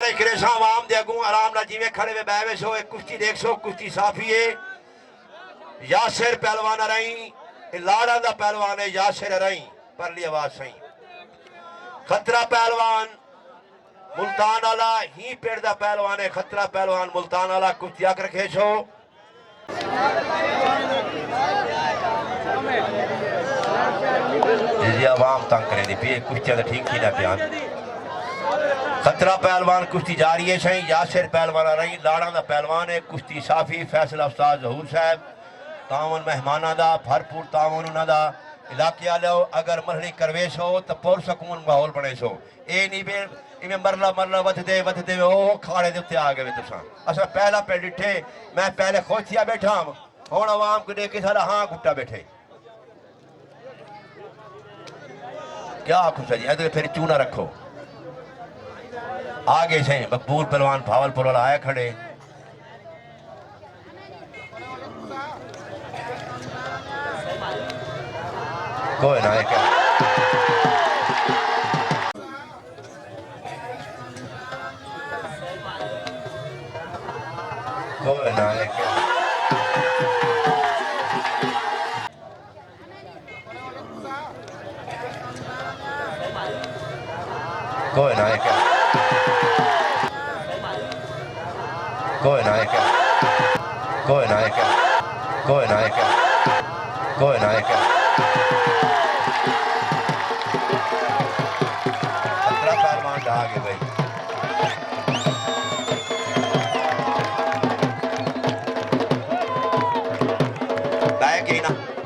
नहीं करे आवाम दे अगू आराम ना जिवें खड़े वे बैवे सो एक कुश्ती देख सो कुश्ती साफी है यासिर पहलवान रही लाड़ा दा पहलवान है यासिर रही परली आवाज सही खतरा पहलवान मुल्तान वाला ही पेड़ दा पहलवान है खतरा पहलवान मुल्तान वाला कुश्ती आकर रखे सो जी आवाम तंग करे दी पी कुश्तियां तो ठीक ही ना प्यान खतरा पहलवान कुश्ती जारी है सही यासिर पहलवान रही लाड़ा दा पहलवान है कुश्ती साफी फैसला उस्ताद जहूर साहब तावन मेहमाना दा भरपूर तावन उन्हां दा इलाके वाले अगर मरहली करवेश हो तो पुरसकून माहौल बने सो ए नहीं बे इवें मरला मरला वधदे ओ खाड़े दे उत्ते आ गए तुसां असा पहला पे डिठे मैं पहले खोचिया बैठा हुण आवाम को देख के सारा हां गुट्टा बैठे क्या खुश है जी फिर चूना रखो आगे से मकबूल पहलवान भावलपुर वाला आया खड़े कोई ना क्या कोई ना क्या कोई ना क्या कोई ना क्या कोई ना क्या कोई ना क्या कोई ना क्या खतरा पहलवान आ गए भाई बैग ही ना